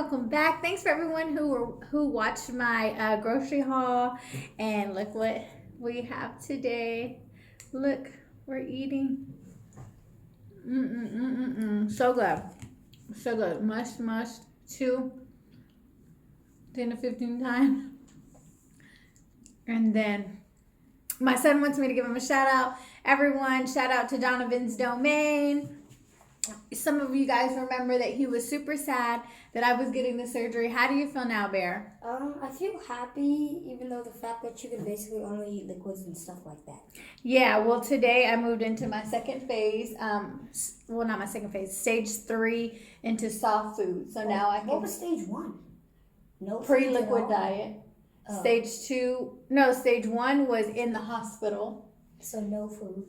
welcome back. Thanks for everyone who watched my grocery haul. And look what we have today. Look, we're eating. So good. So good. Must chew 10 to 15 times. And then my son wants me to give him a shout out. Everyone, shout out to Donovan's Domain. Some of you guys remember that he was super sad that I was getting the surgery. How do you feel now, Bear? I feel happy, even though the fact that you can basically only eat liquids and stuff like that. Yeah, well, today I moved into my second phase. Well, not my second phase, stage 3 into soft food. So now I can. What was stage 1? No pre-liquid diet. Oh. Stage 1 was in the hospital. So no food.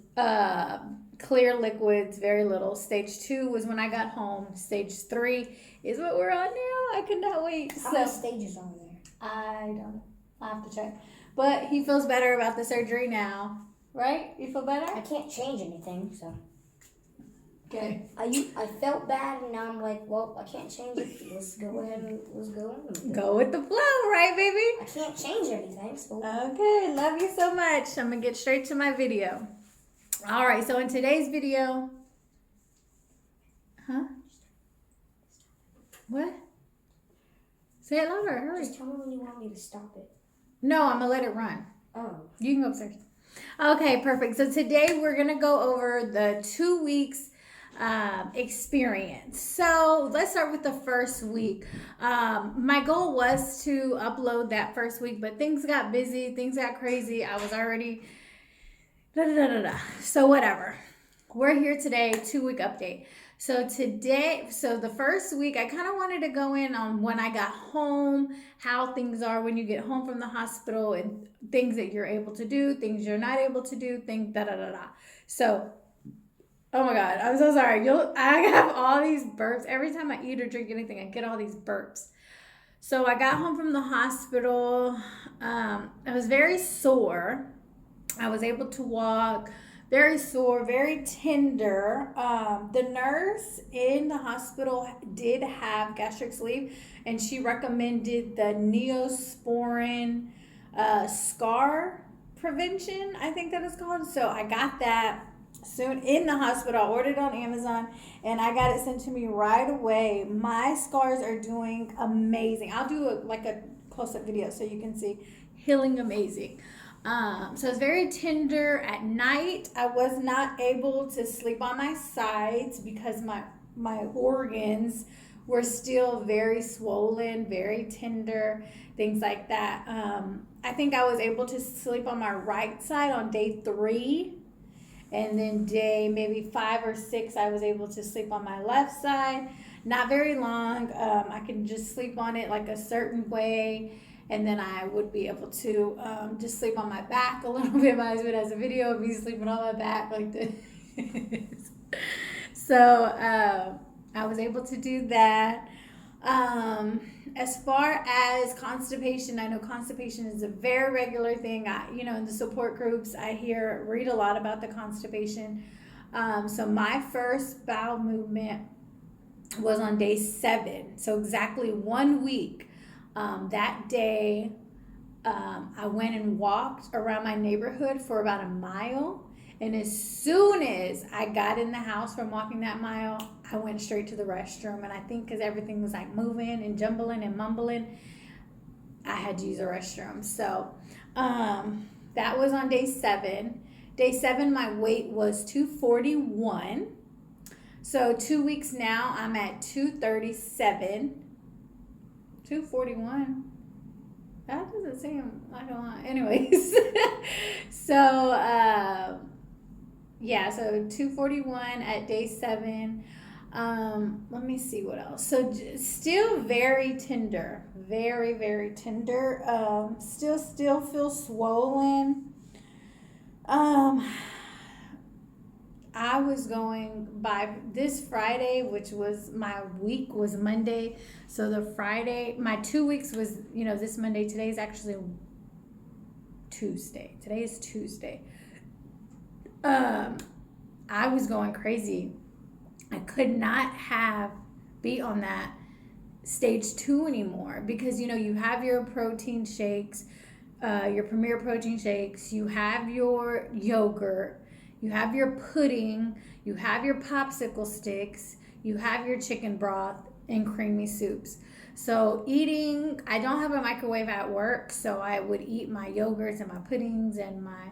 Clear liquids, very little. Stage 2 was when I got home. Stage 3 is what we're on now. I could not wait. How many stages are there? I don't know. I have to check. But he feels better about the surgery now, right? You feel better? I can't change anything, so. Okay. I felt bad, and now I'm like, well, I can't change it. Let's go ahead and let's go. Go with the flow, right, baby? I can't change anything, so. Okay, love you so much. I'm going to get straight to my video. All right, so in today's video, What? Say it louder, hurry. Just tell me when you want me to stop it. No, I'm going to let it run. Oh. You can go upstairs. Okay, perfect. So today we're going to go over the 2 weeks experience. So let's start with the first week. My goal was to upload that first week, but things got busy, things got crazy. I was already so whatever. We're here today, 2-week update. So the first week, I kind of wanted to go in on when I got home, how things are when you get home from the hospital, and things that you're able to do, things you're not able to do, things So, oh my God, I'm so sorry. I have all these burps. Every time I eat or drink anything, I get all these burps. So I got home from the hospital. I was very sore. I was able to walk, very sore, very tender. The nurse in the hospital did have gastric sleeve, and she recommended the Neosporin scar prevention, I think that is called. So I got that soon in the hospital. I ordered it on Amazon, and I got it sent to me right away. My scars are doing amazing. I'll do a close-up video so you can see. Healing amazing. So it's very tender. At night, I was not able to sleep on my sides because my organs were still very swollen, very tender, things like that. I think I was able to sleep on my right side on day 3. And then day maybe 5 or 6, I was able to sleep on my left side. Not very long. I can just sleep on it like a certain way. And then I would be able to just sleep on my back a little bit. My husband has a video of me sleeping on my back like this. So I was able to do that. As far as constipation, I know constipation is a very regular thing. In the support groups, I read a lot about the constipation. So my first bowel movement was on day 7. So exactly 1 week. That day, I went and walked around my neighborhood for about a mile. And as soon as I got in the house from walking that mile, I went straight to the restroom. And I think because everything was like moving and jumbling and mumbling, I had to use a restroom. So that was on day 7. Day 7, my weight was 241. So 2 weeks now, I'm at 237. 241. That doesn't seem like a lot. Anyways, so so 241 at day 7. Let me see what else. So still very tender, very, very tender. Still feel swollen. I was going by this Friday, which was my week, was Monday. So the Friday, my 2 weeks was, this Monday. Today is actually Tuesday. Today is Tuesday. I was going crazy. I could not be on that stage 2 anymore, because you have your protein shakes, your Premier protein shakes, you have your yogurt, you have your pudding, you have your popsicle sticks, you have your chicken broth and creamy soups. So I don't have a microwave at work, so I would eat my yogurts and my puddings and my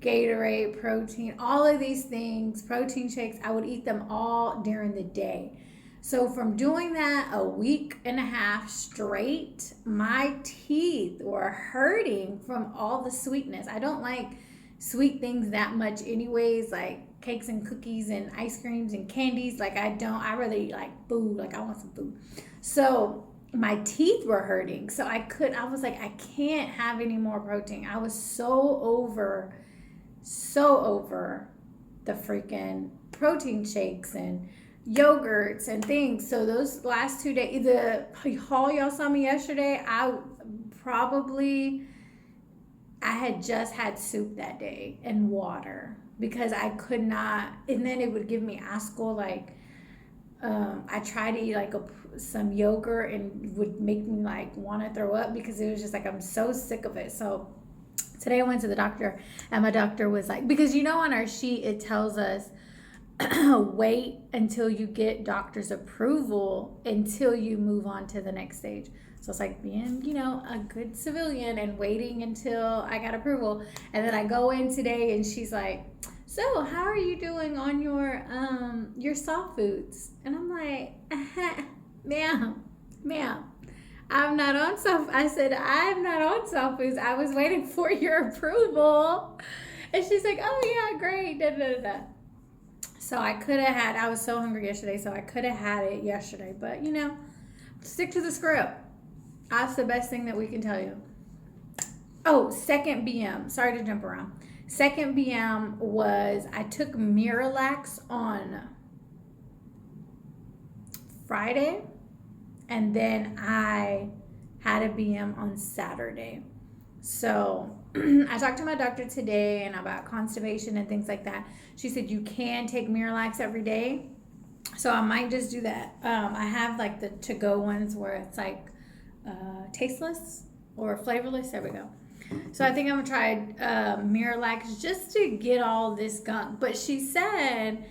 Gatorade, protein, all of these things, protein shakes, I would eat them all during the day. So from doing that a week and a half straight, my teeth were hurting from all the sweetness. I don't like sweet things that much anyways, like cakes and cookies and ice creams and candies. Like I rather eat like food, like I want some food. So my teeth were hurting. So I was like, I can't have any more protein. I was so over the freaking protein shakes and yogurts and things. So those last 2 days, the haul y'all saw me yesterday, I had just had soup that day and water, because I could not, and then it would give me asco. Like I tried to eat like some yogurt and would make me like want to throw up, because it was just like I'm so sick of it. So today I went to the doctor, and my doctor was like, because on our sheet it tells us wait until you get doctor's approval until you move on to the next stage. So it's like being, a good civilian and waiting until I got approval. And then I go in today and she's like, so how are you doing on your soft foods? And I'm like, ma'am, I'm not on soft. I said, I'm not on soft foods. I was waiting for your approval. And she's like, oh yeah, great. Da, da, da, da. So I was so hungry yesterday, so I could have had it yesterday. But, stick to the script. That's the best thing that we can tell you. Oh, second BM. Sorry to jump around. Second BM was, I took Miralax on Friday, and then I had a BM on Saturday. So I talked to my doctor today and about constipation and things like that. She said you can take Miralax every day, so I might just do that. I have like the to-go ones where it's like tasteless or flavorless. There we go. So I think I'm gonna try Miralax just to get all this gunk. But she said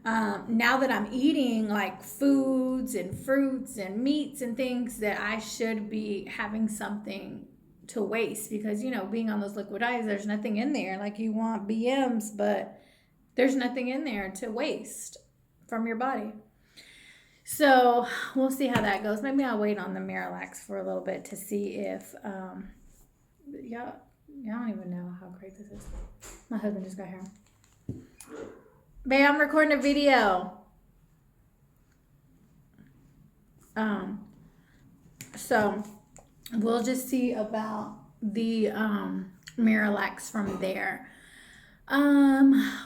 now that I'm eating like foods and fruits and meats and things, that I should be having something to waste, because being on those liquid diets, there's nothing in there. Like, you want BMs, but there's nothing in there to waste from your body. So we'll see how that goes. Maybe I'll wait on the Miralax for a little bit to see if y'all don't even know how great this is. My husband just got here. Babe, I'm recording a video. So we'll just see about the Miralax from there.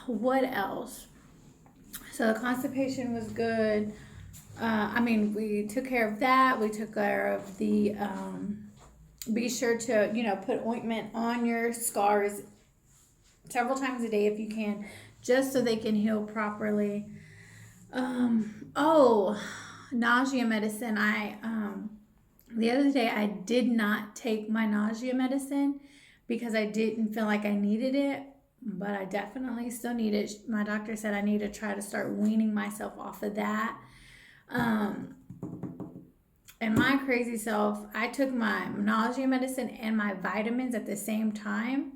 What else? So the constipation was good. We took care of that. We took care of the be sure to put ointment on your scars several times a day if you can, just so they can heal properly. Nausea medicine. The other day I did not take my nausea medicine because I didn't feel like I needed it, but I definitely still need it. My doctor said I need to try to start weaning myself off of that. And my crazy self, I took my nausea medicine and my vitamins at the same time,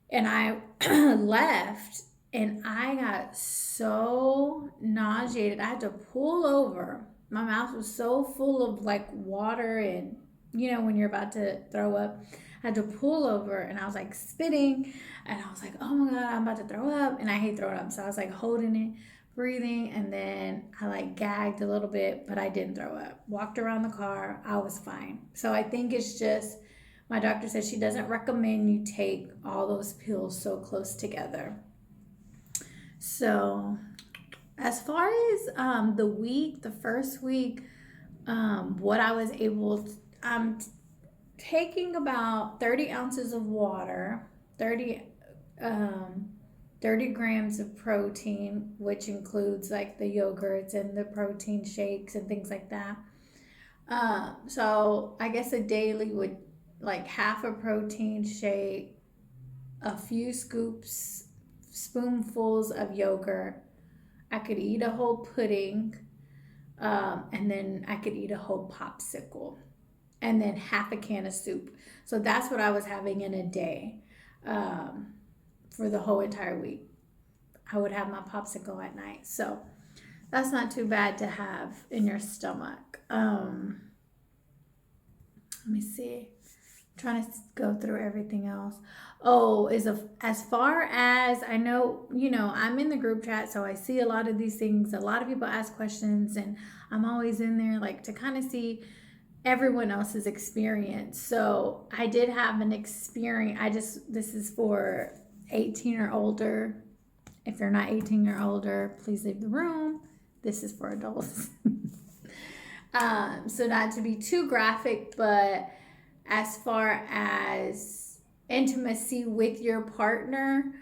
and I left, and I got so nauseated. I had to pull over. My mouth was so full of like water, and when you're about to throw up, I had to pull over, and I was like spitting, and I was like, oh my God, I'm about to throw up, and I hate throwing up. So I was like holding it, breathing, and then I like gagged a little bit, but I didn't throw up. Walked around the car, I was fine. So I think it's just, my doctor says she doesn't recommend you take all those pills so close together. So as far as the first week, what I was able to, I'm taking about 30 ounces of water, 30 grams of protein, which includes like the yogurts and the protein shakes and things like that. So I guess a daily would like half a protein shake, a few spoonfuls of yogurt. I could eat a whole pudding, and then I could eat a whole popsicle, and then half a can of soup. So that's what I was having in a day, um, for the whole entire week. I would have my popsicle at night. So that's not too bad to have in your stomach. Let me see. I'm trying to go through everything else. Oh, as far as I know, I'm in the group chat, so I see a lot of these things. A lot of people ask questions, and I'm always in there like to kind of see everyone else's experience. So I did have an experience. This is for 18 or older. If you're not 18 or older, please leave the room. This is for adults. So not to be too graphic, but as far as intimacy with your partner,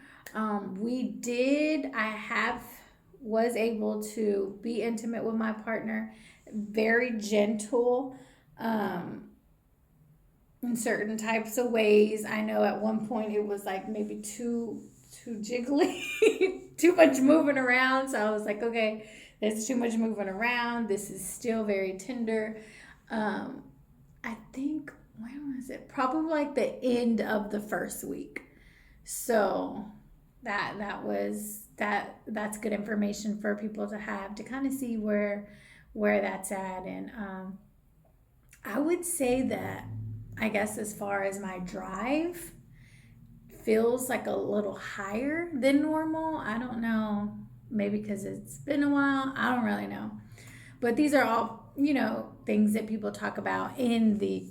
was able to be intimate with my partner, very gentle, in certain types of ways. I know at one point it was like maybe too jiggly, too much moving around. So I was like, okay, there's too much moving around. This is still very tender. I think, when was it? Probably like the end of the first week. So that's good information for people to have to kind of see where that's at. And I would say that, I guess, as far as my drive feels like a little higher than normal. I don't know. Maybe because it's been a while. I don't really know. But these are all, things that people talk about in the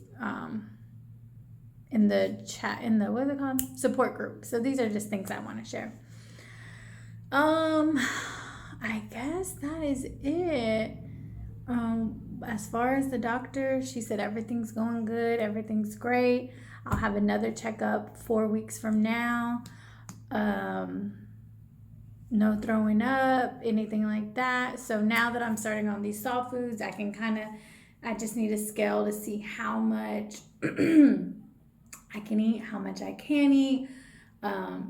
chat, in the, what is it called? Support group. So these are just things I want to share. I guess that is it. As far as the doctor, she said everything's going good, everything's great. I'll have another checkup 4 weeks from now. No throwing up, anything like that. So now that I'm starting on these soft foods, I just need a scale to see how much I can eat, how much I can eat.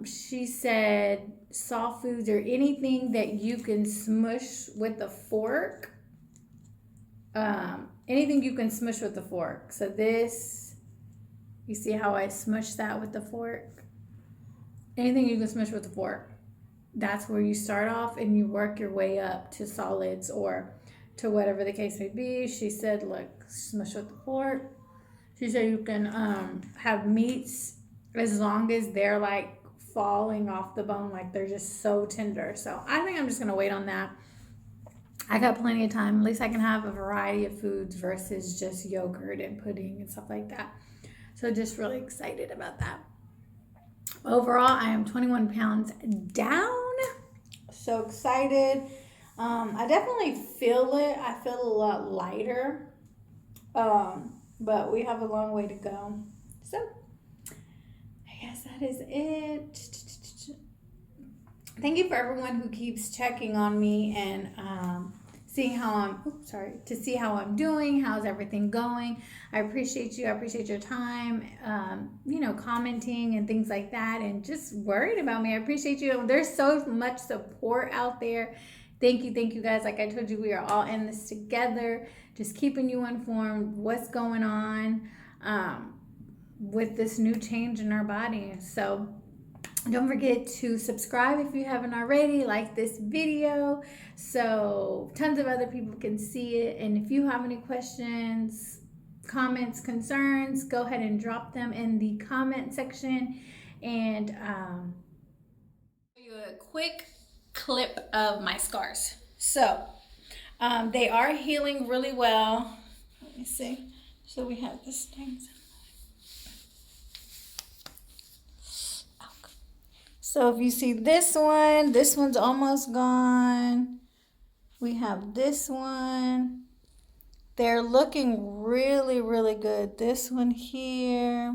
She said soft foods or anything that you can smush with a fork. Anything you can smush with a fork. So this, you see how I smush that with the fork? Anything you can smush with a fork. That's where you start off and you work your way up to solids or to whatever the case may be. She said, look, smush with the fork. She said you can have meats as long as they're like falling off the bone, like they're just so tender. So I think I'm just gonna wait on that. I got plenty of time. At least I can have a variety of foods versus just yogurt and pudding and stuff like that. So just really excited about that. Overall, I am 21 pounds down. So excited. I definitely feel it. I feel a lot lighter. But we have a long way to go. So I guess that is it. Thank you for everyone who keeps checking on me and seeing how see how I'm doing, how's everything going. I appreciate you. I appreciate your time, commenting and things like that, and just worried about me. I appreciate you. There's so much support out there. Thank you guys. Like I told you, we are all in this together, just keeping you informed what's going on with this new change in our body. So don't forget to subscribe if you haven't already, like this video so tons of other people can see it. And if you have any questions, comments, concerns, go ahead and drop them in the comment section. And you a quick clip of my scars. So they are healing really well. Let me see. So we have this thing. So if you see this one's almost gone. We have this one. They're looking really, really good. This one here.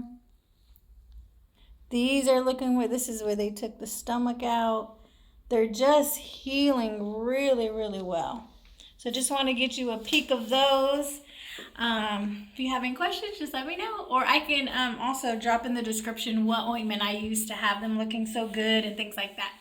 These are looking this is where they took the stomach out. They're just healing really, really well. So just want to get you a peek of those. If you have any questions, just let me know. Or I can also drop in the description what ointment I use to have them looking so good and things like that.